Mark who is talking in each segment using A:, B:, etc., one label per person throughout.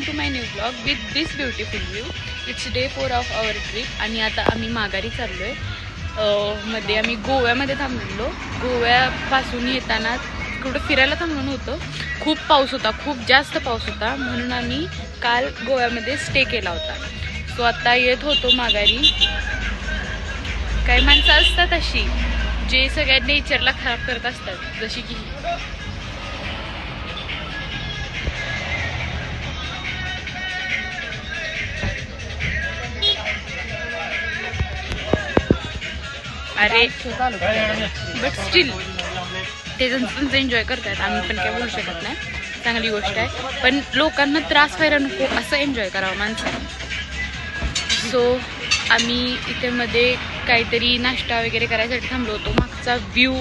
A: To my new blog with this beautiful view. It's day 4 of our trip आणि आता आम्ही माघारी चाललो आहे. मध्ये आम्ही गोव्यामध्ये थांबलेलो. गोव्यापासून येताना कुठं फिरायला थांबलो होतं. खूप पाऊस होता, खूप जास्त पाऊस होता, म्हणून आम्ही काल गोव्यामध्ये स्टे केला होता. सो आता येत होतो माघारी. काही माणसं असतात अशी जे सगळ्या नेचरला खराब करत असतात, जशी की अरे बट स्टील ते त्यांचं एन्जॉय करतात. आम्ही पण काय बोलू शकत नाही, चांगली गोष्ट आहे. पण लोकांना त्रास व्हायला नको असं एन्जॉय करावं माणसाने. सो आम्ही इथे मध्ये काहीतरी नाश्ता वगैरे करायसाठी थांबलो होतो. मागचा व्ह्यू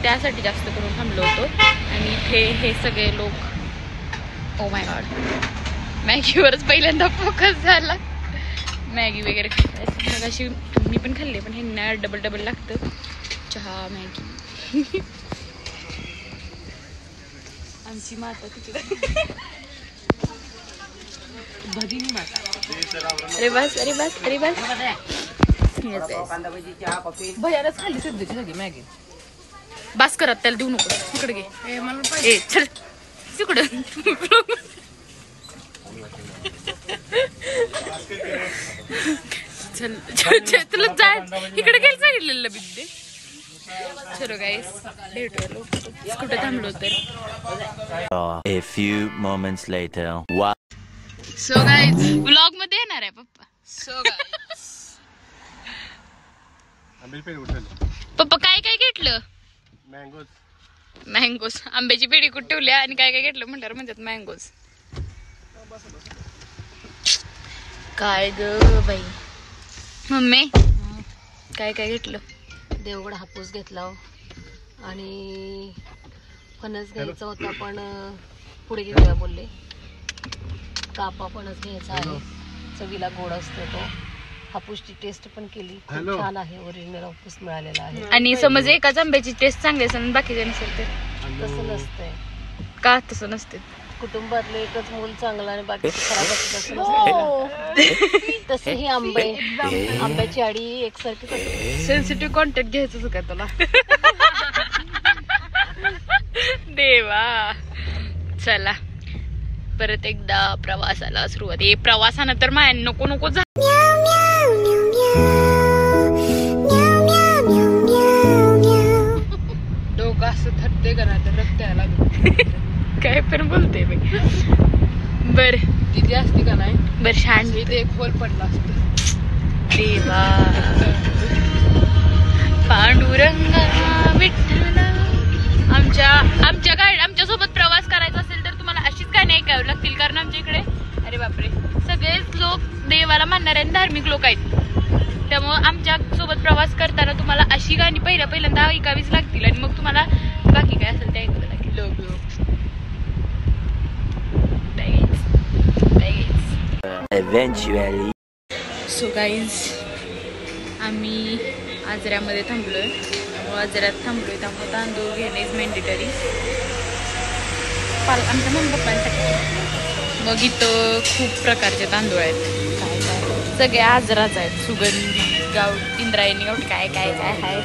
A: त्यासाठी जास्त करून थांबलो होतो. आणि इथे हे सगळे लोक, ओ माय गॉड, मॅगीवरच पहिल्यांदा फोकस झाला. मॅगी वगैरे खायचं मग अशी मी पण खाल्ली, पण ह्यांना डबल लागतं चहा मॅगी. आमची माता तिकडे भगिनी माता. अरे बस अरे बस अरे बस भयानच खाल्ली सध्याची सगळी मॅगी. बस करत त्याला देऊ नको, तिकडे घे. ए चल तिकडं. चल तुला जाय इकडे गेलं सांगितलेलं बिद्दे. चलो गाईस भेटू कुठे थांबलो तर.
B: A few moments later.
A: So guys vlog मध्ये येणार आहे पप्पा. सो पप्पा काय काय घेतलं? मँगोज आंब्याची पेढी कुठे ठेवल्या आणि काय काय घेतलं म्हटल्यावर म्हणतात मँगोज. काय ग बाई. मम्मी काय काय घेतलं?
C: देवगड हापूस घेतला आणि फणस घ्यायचा होता, पण पुढे घेऊया बोलले. कापा फणस घ्यायचा आहे, चवीला गोड असतो तो. हापूसची टेस्ट पण केली, खूप छान आहे. ओरिजिनल हापूस मिळालेला आहे.
A: आणि समज एकाच आंब्याची टेस्ट चांगली असेल बाकीचे नसेल तर
C: तसं नसतंय.
A: का तसं नसते?
C: कुटुंबातलं एकच मूल चांगलं आणि बाकी खराब असतं नसतं. तसेही आंब्याची आडी एकसारखी.
A: सेन्सिटिव्ह कॉन्टेंट घ्यायचं का तुला? देवा. चला परत एकदा प्रवासाला सुरुवात. हे प्रवासानं तर माया नको नको झालं. डोकं असं थरते का नाही तर रक्त यायला लागलं. काय पण बोलते मी. बर तिथे असते का नाही? बर शांत. इथे एक होल पडला असतो. देवा पांडुरंगा विठ्ठला. आमच्या सोबत प्रवास करायचा असेल तर तुम्हाला अशीच गाणी ऐकावी लागतील, कारण आमच्या इकडे अरे बापरे सगळेच लोक देवाला मानणारे आणि धार्मिक लोक आहेत. त्यामुळे आमच्या सोबत प्रवास करताना तुम्हाला अशी गाणी पहिल्यांदा ऐकावीच लागतील आणि मग तुम्हाला बाकी काय असेल ते ऐकावं लागेल.
B: Eventually.
A: सो गाईज आम्ही आजऱ्यामध्ये थांबलोय. आजऱ्यात थांबलोय त्यामुळे तांदूळ घेणे इज मॅन्डेटरी आमच्या मम्मी पप्पांसाठी. मग इथं खूप प्रकारचे तांदूळ आहेत. काय काय सगळे आजराच आहेत. सुगंधी गाव इंद्रायणी गावठी काय काय काय आहे.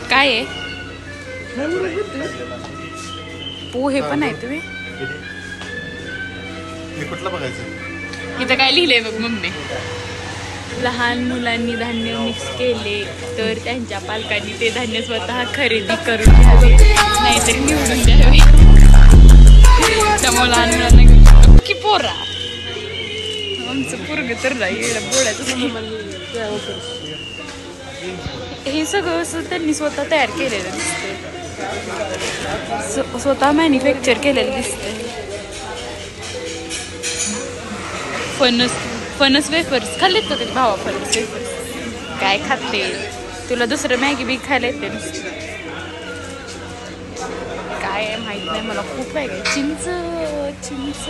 A: काय आहे? पोहे पण आहे तुम्ही
D: कुठलं बघायचं?
A: इथं काय लिहिलंय बघ मम्मी. लहान मुलांनी धान्य मिक्स केले तर त्यांच्या पालकांनी ते धान्य स्वतः खरेदी करून घ्यावे, नाहीतर निवडून द्यावे. त्यामुळे लहान मुलांना की पोरा आमचं पोरग तर नाही बोलायचं. हे सगळं त्यांनी स्वतः तयार केलेलं दिसतंय, स्वतः मॅन्युफॅक्चर केलेलं दिसतंय. फणस वेफर्स खाल्लेत का त्याच्या भावा? फणस वेफर्स काय खाते तुला दुसरं मॅगी बी खायला येते काय माहिती. नाही मला खूप पाहिजे चिंच चिंच.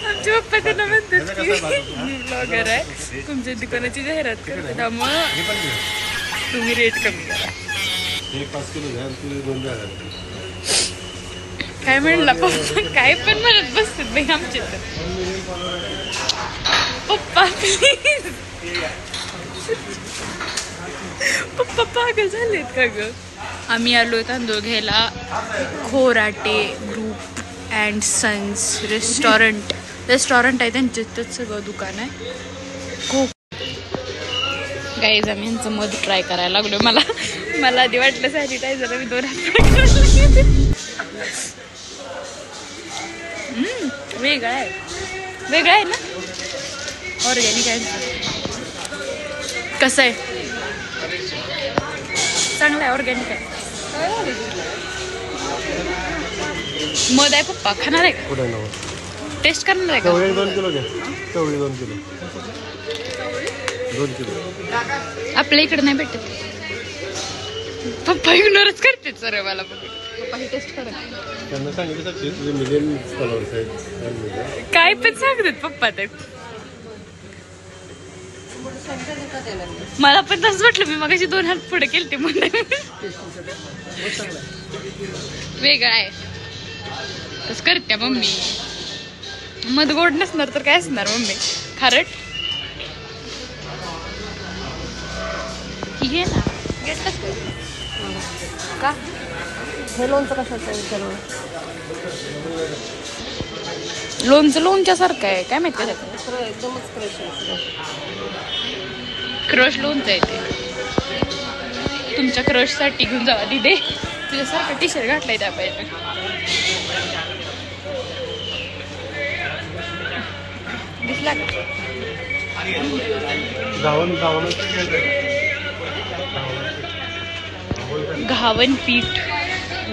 A: आमचे पप्पा त्यांना म्हणतात की मी ब्लॉगर आहे, तुमच्या दुकानाची जाहिरात करते, त्यामुळं तुम्ही रेट कमी करा. काय म्हणला पप्पा? काय पण म्हणत बसतात बाई आमचे तर. पप्पा प्लीज, पप्पा पागल झालेत का ग? आम्ही आलो तांदूळ घ्यायला Khorate group and sons restaurant आहे, त्यांच्यातच सगळं दुकान आहे. खूप गाईज आम्ही यांचं मध ट्राय करायला लागलो. मला आधी वाटलं सॅनिटायझर मी 2 हात वेगळा आहे ना, ऑर्गॅनिक आहे. कसं आहे? चांगलं आहे, ऑर्गॅनिक आहे. मध आहे पप्पा, खाणार आहे का? टेस्ट करणार आहे का?
D: 2 किलो घ्या. 2 किलो. 2 किलो
A: आपल्या इकडे नाही भेटत. पप्पा इग्नोरच करते सर मला. पप्पा हे टेस्ट करा.
D: त्यांना सांगितलं तुझे मिलियन फॉलोअर्स आहेत.
A: काय पण सांगतात पप्पा ते. मला पण तसंच वाटलं, मी मगाशी 2 हात पुढे केलते म्हणून. वेगळं आहे. कसं करते मम्मी? मध गोड नसणार तर काय असणार मम्मी? खारट घे ना. घेतलंच का?
C: हे लोणचं कशाचं आहे विचारू?
A: लोणच्या सारखं आहे, काय माहिती त्याचं.
C: एकदमच फ्रेश आहे.
A: क्रश लोणचं आहे ते. तुमच्या क्रशसाठी घेऊन जावा दिदे. तुझ्यासारखं टी शर्ट घातलाय त्या पाहिजे. दिसला का? घावन पीठ,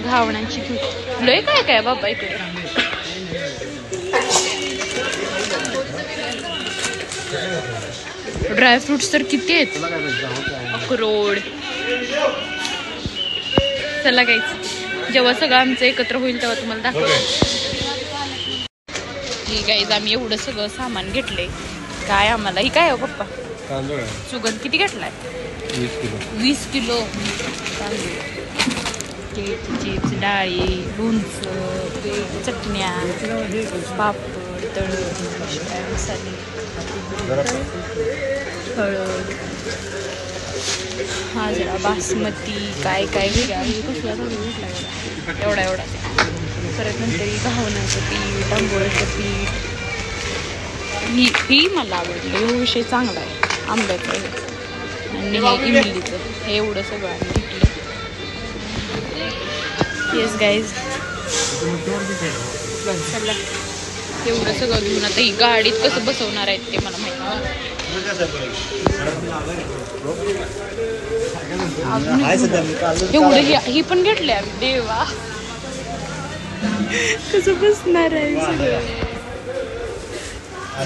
A: घावणाची पीठ, लय काय काय बाबा इकडे. ड्रायफ्रुट्स तर किती आहेत. अक्रोड. चला गाईज, जेव्हा सगळं आमचं एकत्र होईल तेव्हा तुम्हाला दाखवतो. ही गाईज आम्ही एवढं सगळं सामान घेतलंय. काय आम्हाला ही काय हो पप्पा?
D: तांदूळ
A: सुगंध किती घेतलाय? 20 किलो तांदूळ. चिप्स, डाळी, लोणचं, चटण्या, पापड, तळण, मसाले, हळद, हा जरा बासमती, काय वेगळा हे कसला भेटला एवढा. परत नंतर घावण्याचं पीठ, आंबोळीचं पीठ. ही मला आवडली. हा विषय चांगला आहे आंब्याचं आणि हे इमलीचं. हे एवढं सगळं आम्ही घेतलं. येस गाईज, चला एवढं सगळं घेऊन आता ही गाडीत कसं बसवणार आहेत ते मला माहिती. एवढं ही पण घेतले आम्ही. देवा कसं बसणार आहे सगळं.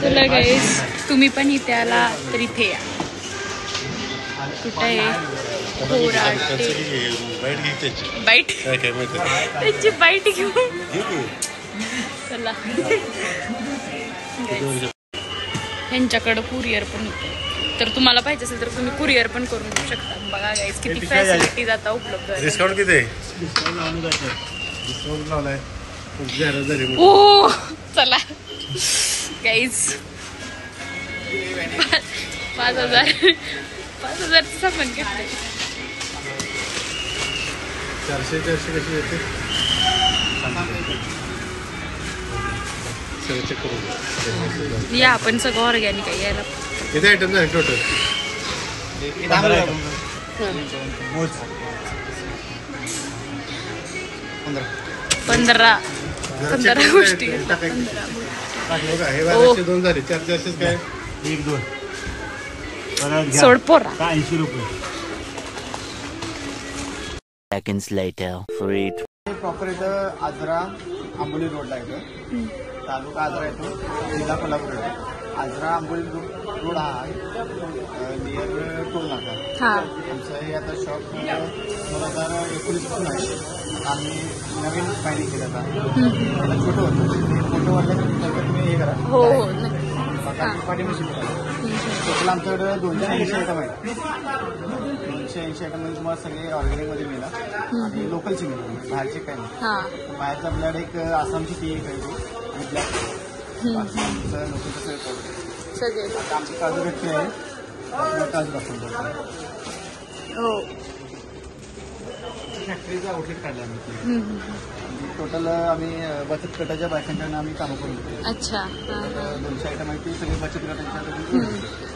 A: चला गाईज, तुम्ही पण इथे आला तर इथे या. कुठं आहे? बाईट त्यांची बाईट घेऊ. चला ह्यांच्याकडं कुरिअर पण होतं, तर तुम्हाला पाहिजे असेल तर तुम्ही कुरिअर पण करून देऊ शकता. बघा गाईज किती फॅसिलिटीज आता उपलब्ध आहे.
D: डिस्काउंट किती आहे? डिस्काउंट लावलाय.
A: ओ चला गाईज, 5,000 सामान घेतलंय.
D: 400 कशी येते?
A: या आपण सगळं ऑर्गॅनिक आहे. यायला
D: किती आयटम झाले टोटल?
A: 15 गोष्टी.
D: हे 2 झाले. 400 काय? 1-2
A: सोड पोरा.
D: 80 रुपये.
B: Seconds later, 3.
E: प्रॉपर इथं आजरा आंबोली रोडला येतो. तालुका आजरा येतो, जिल्हा कोल्हापूर येतो. आजरा आंबोली रोड हा आहे नियर टोल नाका.
A: हां
E: आमचं हे आता शॉप 2019 पासून आहे. आता आम्ही नवीन फायरिंग केलं आता. पहिला छोटं होतं, मोठं वाटल्यानंतर तुम्ही हे करा.
A: हो हो नक्की.
E: पाठीमाशी टोटल आमच्याकडे 280 आयटम आहेत. 280 आयटममध्ये तुम्हाला सगळे ऑर्गॅनिकमध्ये मिळणार आणि लोकलचे मिळणार, बाहेरचे काही नाही.
A: हां
E: बाहेरचं आपल्याकडे एक आसामची टी एक आहे आणि ब्लॅक आसामचं लोकलचं सगळं पावडर.
A: सगळे
E: आता आमची काजू फॅक्टरी आहे, आपल्याला काजू दाखवून
A: हो.
E: फॅक्टरीचा आउटलेट काढला आम्ही. टोटल आम्ही बचत गटाच्या बायकांकडून आम्ही कामं करून घेतो.
A: अच्छा.
E: 200 आयटम आहे ती सगळी बचत गटांच्या.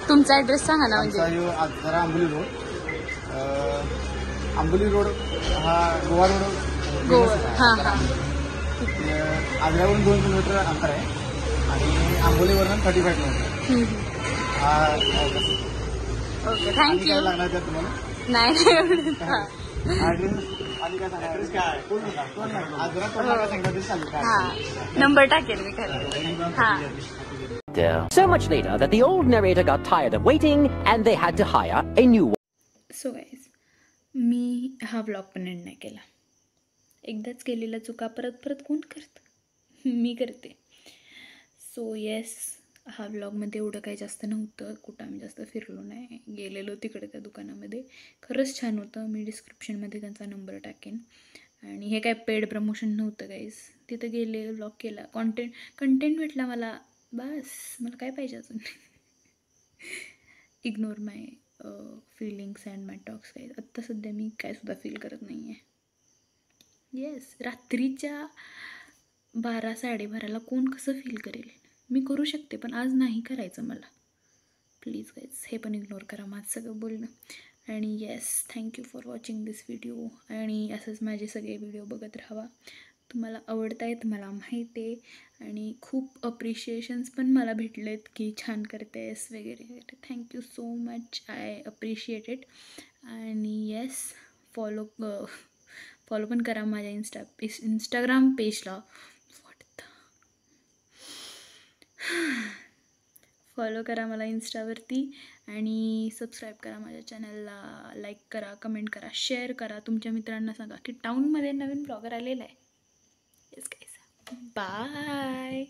A: तुमचा ॲड्रेस सांगा ना म्हणजे.
E: आमचा जरा आंबोली रोड, आंबोली रोड हा गोवा रोड
A: गोवा. हां हां.
E: आग्र्यावरून 2 किलोमीटर अंतर आहे आणि आंबोलीवरून 35 किलोमीटर. हा
A: ओके
E: आणि
A: थँक्यू.
E: काय लागणार त्यात तुम्हाला
A: नाही एवढं. हां
E: ॲड्रेस आणि काय सांगा. ॲड्रेस काय आजरा टोल नाका सांगितलं तरी चालेल. काय
A: हां नंबर टाकेल मी खाली. हां.
B: So much later that the old narrator got tired of waiting and they had to hire a new one.
A: So guys मी हा व्लॉग पण एंड नाही केला. एकदाच केलेल्या चुका परत परत कोण करतं, मी करते. सो येस हा व्लॉगमध्ये एवढं काही जास्त नव्हतं, कुठं आम्ही जास्त फिरलो नाही, गेलेलो तिकडे त्या दुकानामध्ये. खरंच छान होतं. मी डिस्क्रिप्शनमध्ये त्यांचा नंबर टाकेन. आणि हे काय पेड प्रमोशन नव्हतं गाईज. तिथं गेले, व्लॉग केला, कंटेंट भेटला मला, बस मला काय पाहिजे अजून. Ignore my feelings and my talks guys. आत्ता सध्या मी कायसुद्धा फील करत नाही आहे. येस रात्रीच्या 12-12:30ला कोण कसं फील करेल. मी करू शकते पण आज नाही करायचं मला. प्लीज गाईज हे पण इग्नोर करा माझं सगळं बोलणं. आणि yes thank you for watching this video. आणि असंच माझे सगळे व्हिडिओ बघत राहावा. तुम्हाला आवडत आहेत मला माहीत आहे. आणि खूप अप्रिशिएशन्स पण मला भेटलेत की छान करतेस वगैरे वगैरे. Thank you so much, I appreciate it. आणि येस फॉलो पण करा माझ्या इंस्टाग्राम पेजला. फॉलो करा मला इंस्टावरती आणि सबस्क्राईब करा माझ्या चॅनलला. लाईक करा, कमेंट करा, शेअर करा. तुमच्या मित्रांना सांगा की टाऊनमध्ये नवीन ब्लॉगर आलेला आहे. Yes guys bye.